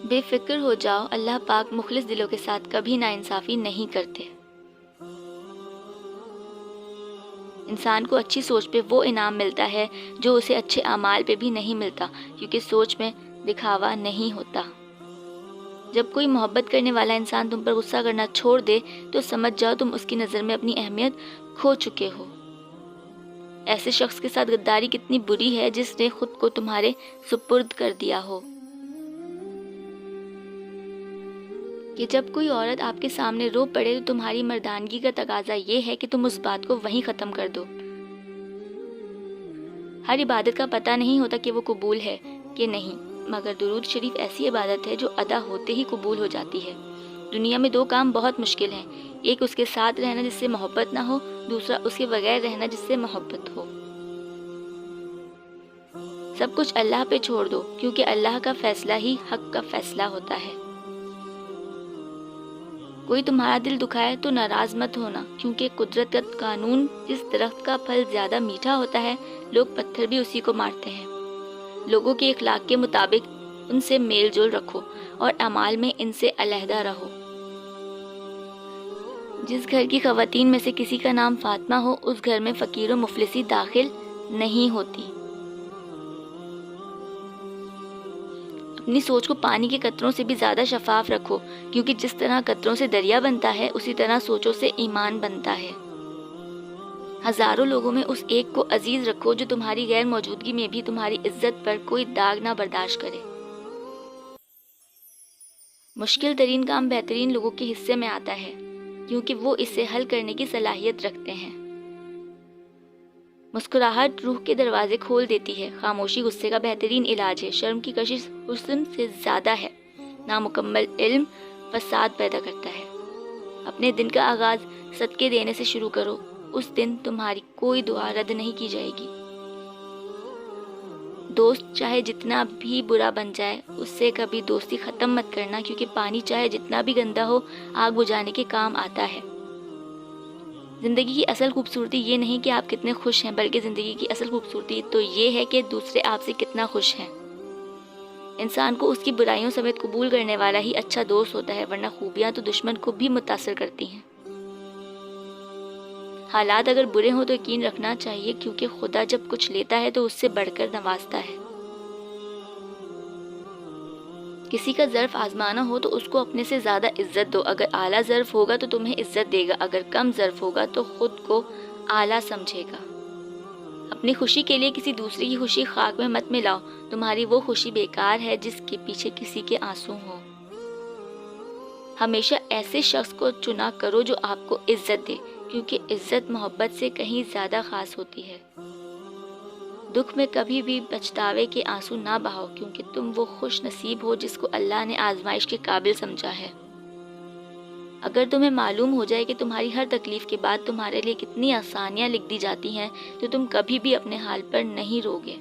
بے فکر ہو جاؤ، اللہ پاک مخلص دلوں کے ساتھ کبھی ناانصافی نہیں کرتے۔ انسان کو اچھی سوچ پہ وہ انعام ملتا ہے جو اسے اچھے اعمال پہ بھی نہیں ملتا، کیونکہ سوچ میں دکھاوا نہیں ہوتا۔ جب کوئی محبت کرنے والا انسان تم پر غصہ کرنا چھوڑ دے تو سمجھ جاؤ تم اس کی نظر میں اپنی اہمیت کھو چکے ہو۔ ایسے شخص کے ساتھ غداری کتنی بری ہے جس نے خود کو تمہارے سپرد کر دیا ہو۔ کہ جب کوئی عورت آپ کے سامنے رو پڑے تو تمہاری مردانگی کا تقاضا یہ ہے کہ تم اس بات کو وہیں ختم کر دو۔ ہر عبادت کا پتہ نہیں ہوتا کہ وہ قبول ہے کہ نہیں، مگر درود شریف ایسی عبادت ہے جو ادا ہوتے ہی قبول ہو جاتی ہے۔ دنیا میں دو کام بہت مشکل ہیں، ایک اس کے ساتھ رہنا جس سے محبت نہ ہو، دوسرا اس کے بغیر رہنا جس سے محبت ہو۔ سب کچھ اللہ پہ چھوڑ دو، کیونکہ اللہ کا فیصلہ ہی حق کا فیصلہ ہوتا ہے۔ کوئی تمہارا دل دکھائے تو ناراض مت ہونا، کیونکہ قدرت کا قانون جس درخت کا پھل زیادہ میٹھا ہوتا ہے لوگ پتھر بھی اسی کو مارتے ہیں۔ لوگوں کے اخلاق کے مطابق ان سے میل جول رکھو اور اعمال میں ان سے علیحدہ رہو۔ جس گھر کی خواتین میں سے کسی کا نام فاطمہ ہو اس گھر میں فقیر و مفلسی داخل نہیں ہوتی۔ اپنی سوچ کو پانی کے قطروں سے بھی زیادہ شفاف رکھو، کیونکہ جس طرح قطروں سے دریا بنتا ہے اسی طرح سوچوں سے ایمان بنتا ہے۔ ہزاروں لوگوں میں اس ایک کو عزیز رکھو جو تمہاری غیر موجودگی میں بھی تمہاری عزت پر کوئی داغ نہ برداشت کرے۔ مشکل ترین کام بہترین لوگوں کے حصے میں آتا ہے، کیونکہ وہ اسے حل کرنے کی صلاحیت رکھتے ہیں۔ مسکراہٹ روح کے دروازے کھول دیتی ہے، خاموشی غصے کا بہترین علاج ہے، شرم کی کشش حسن سے زیادہ ہے، نامکمل علم فساد پیدا کرتا ہے۔ اپنے دن کا آغاز صدقے دینے سے شروع کرو، اس دن تمہاری کوئی دعا رد نہیں کی جائے گی۔ دوست چاہے جتنا بھی برا بن جائے اس سے کبھی دوستی ختم مت کرنا، کیونکہ پانی چاہے جتنا بھی گندا ہو آگ بجھانے کے کام آتا ہے۔ زندگی کی اصل خوبصورتی یہ نہیں کہ آپ کتنے خوش ہیں، بلکہ زندگی کی اصل خوبصورتی تو یہ ہے کہ دوسرے آپ سے کتنا خوش ہیں۔ انسان کو اس کی برائیوں سمیت قبول کرنے والا ہی اچھا دوست ہوتا ہے، ورنہ خوبیاں تو دشمن کو بھی متاثر کرتی ہیں۔ حالات اگر برے ہوں تو یقین رکھنا چاہیے، کیونکہ خدا جب کچھ لیتا ہے تو اس سے بڑھ کر نوازتا ہے۔ کسی کا ظرف آزمانا ہو تو اس کو اپنے سے زیادہ عزت دو، اگر اعلیٰ ظرف ہوگا تو تمہیں عزت دے گا، اگر کم ظرف ہوگا تو خود کو اعلیٰ سمجھے گا۔ اپنی خوشی کے لیے کسی دوسرے کی خوشی خاک میں مت ملاؤ، تمہاری وہ خوشی بیکار ہے جس کے پیچھے کسی کے آنسو ہوں۔ ہمیشہ ایسے شخص کو چنا کرو جو آپ کو عزت دے، کیونکہ عزت محبت سے کہیں زیادہ خاص ہوتی ہے۔ دکھ میں کبھی بھی پچھتاوے کے آنسو نہ بہاؤ، کیونکہ تم وہ خوش نصیب ہو جس کو اللہ نے آزمائش کے قابل سمجھا ہے۔ اگر تمہیں معلوم ہو جائے کہ تمہاری ہر تکلیف کے بعد تمہارے لیے کتنی آسانیاں لکھ دی جاتی ہیں تو تم کبھی بھی اپنے حال پر نہیں روگے۔